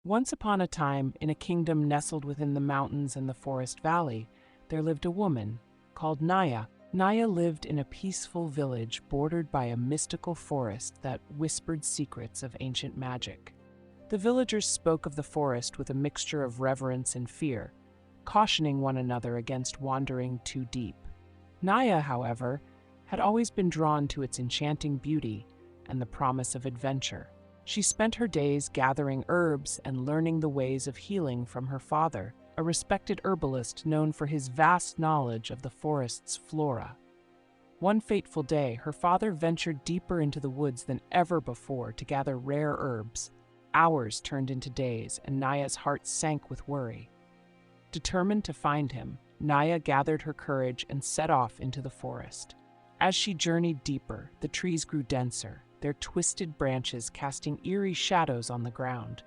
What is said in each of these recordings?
Once upon a time, in a kingdom nestled within the mountains and the forest valley, there lived a woman called Naya. Naya lived in a peaceful village bordered by a mystical forest that whispered secrets of ancient magic. The villagers spoke of the forest with a mixture of reverence and fear, cautioning one another against wandering too deep. Naya, however, had always been drawn to its enchanting beauty and the promise of adventure. She spent her days gathering herbs and learning the ways of healing from her father, a respected herbalist known for his vast knowledge of the forest's flora. One fateful day, her father ventured deeper into the woods than ever before to gather rare herbs. Hours turned into days, and Naya's heart sank with worry. Determined to find him, Naya gathered her courage and set off into the forest. As she journeyed deeper, the trees grew denser, their twisted branches casting eerie shadows on the ground.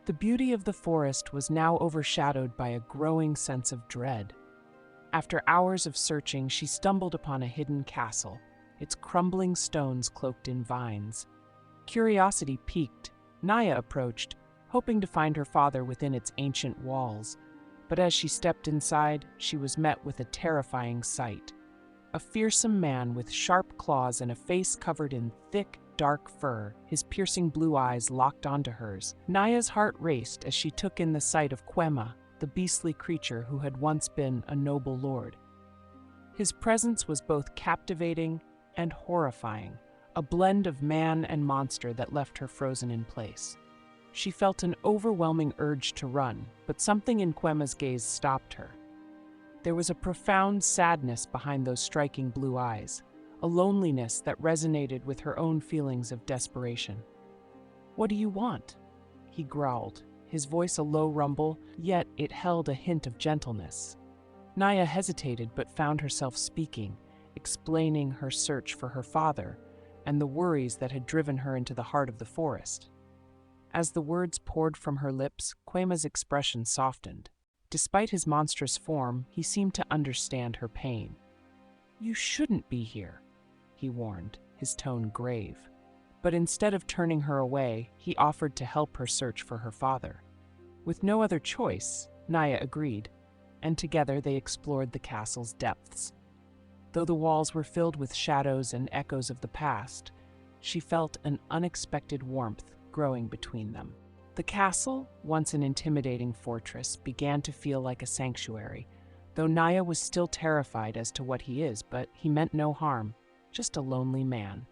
The beauty of the forest was now overshadowed by a growing sense of dread. After hours of searching, she stumbled upon a hidden castle, its crumbling stones cloaked in vines. Curiosity piqued. Naya approached, hoping to find her father within its ancient walls. But as she stepped inside, she was met with a terrifying sight. A fearsome man with sharp claws and a face covered in thick, dark fur, his piercing blue eyes locked onto hers. Naya's heart raced as she took in the sight of Quema, the beastly creature who had once been a noble lord. His presence was both captivating and horrifying, a blend of man and monster that left her frozen in place. She felt an overwhelming urge to run, but something in Quema's gaze stopped her. There was a profound sadness behind those striking blue eyes, a loneliness that resonated with her own feelings of desperation. "What do you want?" he growled, his voice a low rumble, yet it held a hint of gentleness. Naya hesitated but found herself speaking, explaining her search for her father and the worries that had driven her into the heart of the forest. As the words poured from her lips, Quema's expression softened. Despite his monstrous form, he seemed to understand her pain. "You shouldn't be here," he warned, his tone grave. But instead of turning her away, he offered to help her search for her father. With no other choice, Naya agreed, and together they explored the castle's depths. Though the walls were filled with shadows and echoes of the past, she felt an unexpected warmth growing between them. The castle, once an intimidating fortress, began to feel like a sanctuary, though Naya was still terrified as to what he is, but he meant no harm, just a lonely man.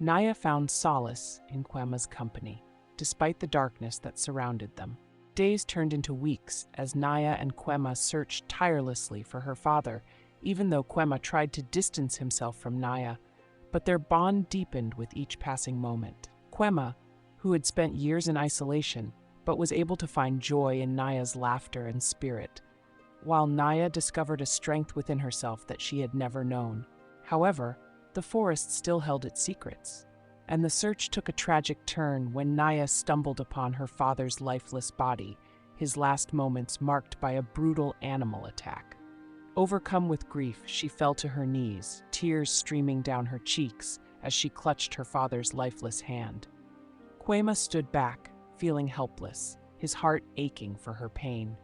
Naya found solace in Quema's company, despite the darkness that surrounded them. Days turned into weeks as Naya and Quema searched tirelessly for her father, even though Quema tried to distance himself from Naya, but their bond deepened with each passing moment. Quema, who had spent years in isolation, but was able to find joy in Naya's laughter and spirit, while Naya discovered a strength within herself that she had never known. However, the forest still held its secrets, and the search took a tragic turn when Naya stumbled upon her father's lifeless body, his last moments marked by a brutal animal attack. Overcome with grief, she fell to her knees, tears streaming down her cheeks as she clutched her father's lifeless hand. Quema stood back, feeling helpless, his heart aching for her pain.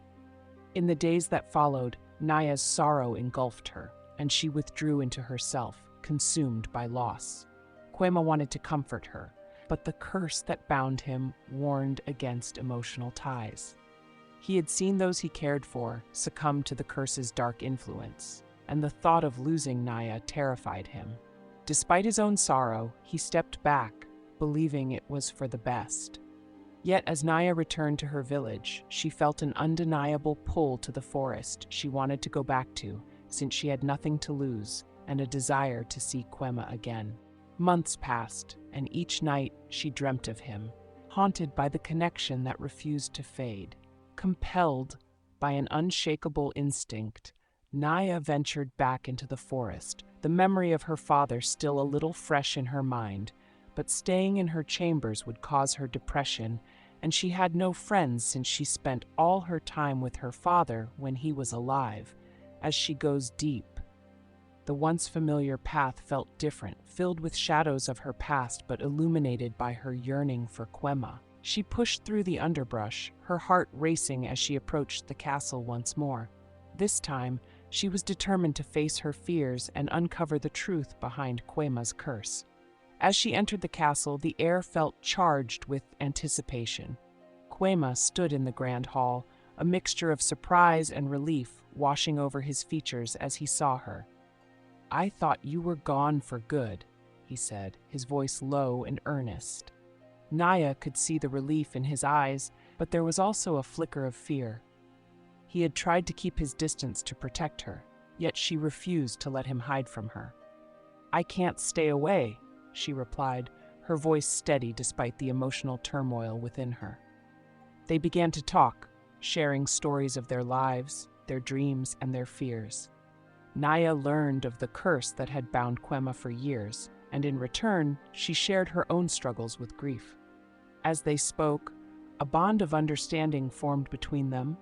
In the days that followed, Naya's sorrow engulfed her, and she withdrew into herself, consumed by loss. Quema wanted to comfort her, but the curse that bound him warned against emotional ties. He had seen those he cared for succumb to the curse's dark influence, and the thought of losing Naya terrified him. Despite his own sorrow, he stepped back, believing it was for the best. Yet as Naya returned to her village, she felt an undeniable pull to the forest she wanted to go back to, since she had nothing to lose, and a desire to see Quema again. Months passed, and each night she dreamt of him, haunted by the connection that refused to fade. Compelled by an unshakable instinct, Naya ventured back into the forest, the memory of her father still a little fresh in her mind, but staying in her chambers would cause her depression, and she had no friends since she spent all her time with her father when he was alive. As she goes deep, the once familiar path felt different, filled with shadows of her past but illuminated by her yearning for Quema. She pushed through the underbrush, her heart racing as she approached the castle once more. This time, she was determined to face her fears and uncover the truth behind Quema's curse. As she entered the castle, the air felt charged with anticipation. Quema stood in the grand hall, a mixture of surprise and relief washing over his features as he saw her. "I thought you were gone for good," he said, his voice low and earnest. Naya could see the relief in his eyes, but there was also a flicker of fear. He had tried to keep his distance to protect her, yet she refused to let him hide from her. "I can't stay away," she replied, her voice steady despite the emotional turmoil within her. They began to talk, sharing stories of their lives, their dreams, and their fears. Naya learned of the curse that had bound Quema for years, and in return, she shared her own struggles with grief. As they spoke, a bond of understanding formed between them,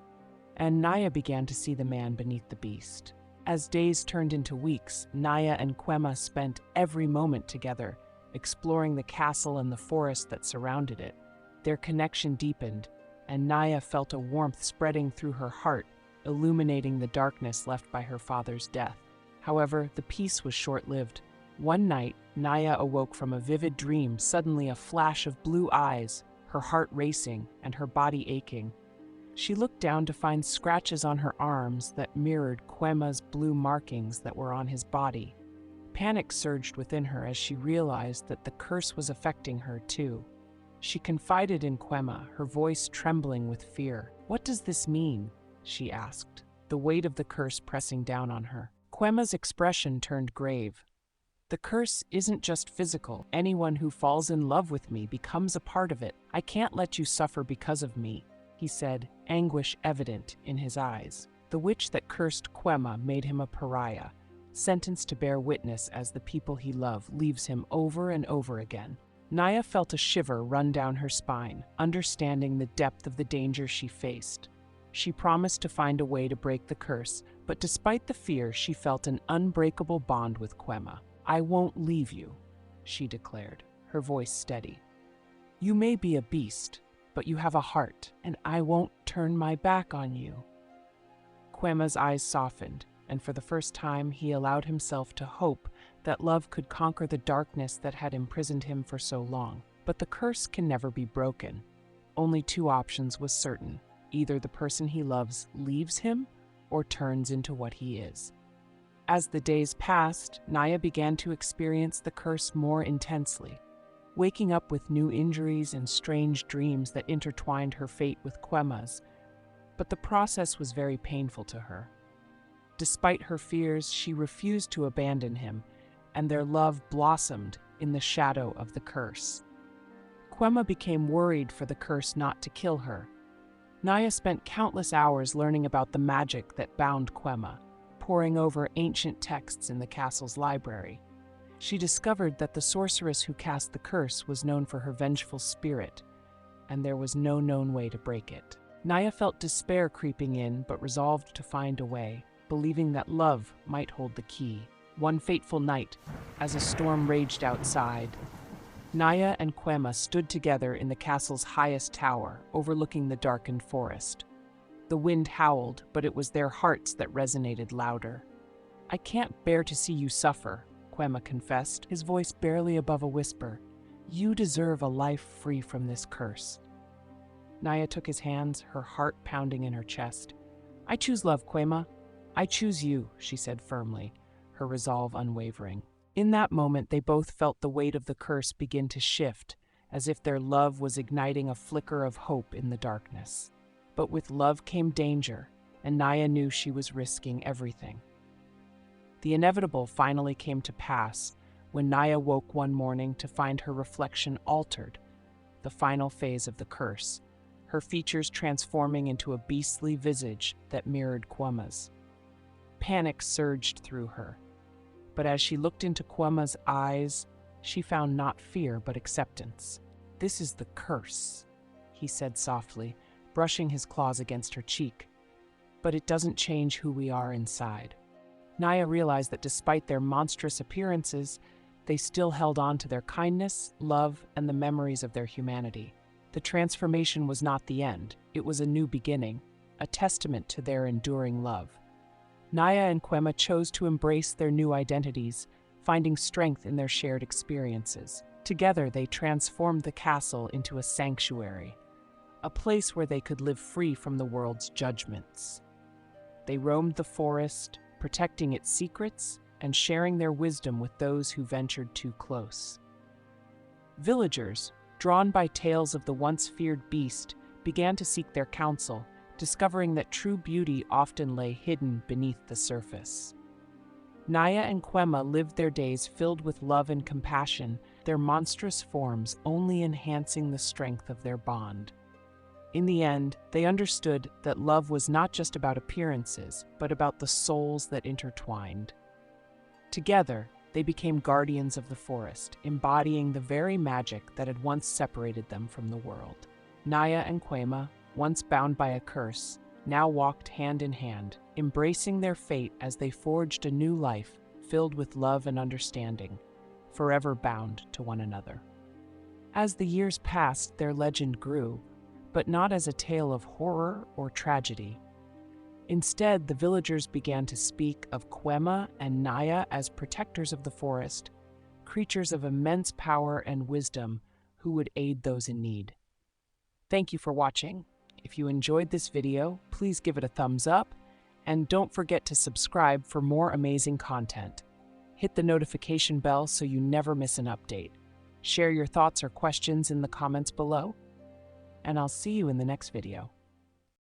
and Naya began to see the man beneath the beast. As days turned into weeks, Naya and Quema spent every moment together, exploring the castle and the forest that surrounded it. Their connection deepened, and Naya felt a warmth spreading through her heart, illuminating the darkness left by her father's death. However, the peace was short-lived. One night, Naya awoke from a vivid dream, suddenly a flash of blue eyes, her heart racing and her body aching. She looked down to find scratches on her arms that mirrored Quema's blue markings that were on his body. Panic surged within her as she realized that the curse was affecting her too. She confided in Quema, her voice trembling with fear. "What does this mean?" she asked, the weight of the curse pressing down on her. Quema's expression turned grave. "The curse isn't just physical. Anyone who falls in love with me becomes a part of it. I can't let you suffer because of me," he said, anguish evident in his eyes. The witch that cursed Quema made him a pariah, sentenced to bear witness as the people he loved leaves him over and over again. Naya felt a shiver run down her spine, understanding the depth of the danger she faced. She promised to find a way to break the curse, but despite the fear, she felt an unbreakable bond with Quema. "I won't leave you," she declared, her voice steady. "You may be a beast, but you have a heart, and I won't turn my back on you." Quema's eyes softened, and for the first time he allowed himself to hope that love could conquer the darkness that had imprisoned him for so long. But the curse can never be broken. Only two options was certain. Either the person he loves leaves him or turns into what he is. As the days passed, Naya began to experience the curse more intensely, waking up with new injuries and strange dreams that intertwined her fate with Quema's. But the process was very painful to her. Despite her fears, she refused to abandon him, and their love blossomed in the shadow of the curse. Quema became worried for the curse not to kill her. Naya spent countless hours learning about the magic that bound Quema, poring over ancient texts in the castle's library. She discovered that the sorceress who cast the curse was known for her vengeful spirit, and there was no known way to break it. Naya felt despair creeping in, but resolved to find a way, believing that love might hold the key. One fateful night, as a storm raged outside, Naya and Quema stood together in the castle's highest tower, overlooking the darkened forest. The wind howled, but it was their hearts that resonated louder. "I can't bear to see you suffer," Quema confessed, his voice barely above a whisper. "You deserve a life free from this curse." Naya took his hands, her heart pounding in her chest. "I choose love, Quema. I choose you," she said firmly, her resolve unwavering. In that moment, they both felt the weight of the curse begin to shift, as if their love was igniting a flicker of hope in the darkness. But with love came danger, and Naya knew she was risking everything. The inevitable finally came to pass when Naya woke one morning to find her reflection altered, the final phase of the curse, her features transforming into a beastly visage that mirrored Quema's. Panic surged through her, but as she looked into Quema's eyes, she found not fear but acceptance. "This is the curse," he said softly, brushing his claws against her cheek. "But it doesn't change who we are inside." Naya realized that despite their monstrous appearances, they still held on to their kindness, love, and the memories of their humanity. the transformation was not the end, it was a new beginning, a testament to their enduring love. Naya and Quema chose to embrace their new identities, finding strength in their shared experiences. Together, they transformed the castle into a sanctuary, a place where they could live free from the world's judgments. They roamed the forest, protecting its secrets and sharing their wisdom with those who ventured too close. Villagers, drawn by tales of the once feared beast, began to seek their counsel, discovering that true beauty often lay hidden beneath the surface. Naya and Quema lived their days filled with love and compassion, their monstrous forms only enhancing the strength of their bond. In the end, they understood that love was not just about appearances, but about the souls that intertwined. Together, they became guardians of the forest, embodying the very magic that had once separated them from the world. Naya and Quema, once bound by a curse, now walked hand in hand, embracing their fate as they forged a new life filled with love and understanding, forever bound to one another. As the years passed, their legend grew, but not as a tale of horror or tragedy. Instead, the villagers began to speak of Quema and Naya as protectors of the forest, creatures of immense power and wisdom who would aid those in need. Thank you for watching. If you enjoyed this video, please give it a thumbs up, and don't forget to subscribe for more amazing content. Hit the notification bell so you never miss an update. Share your thoughts or questions in the comments below, and I'll see you in the next video.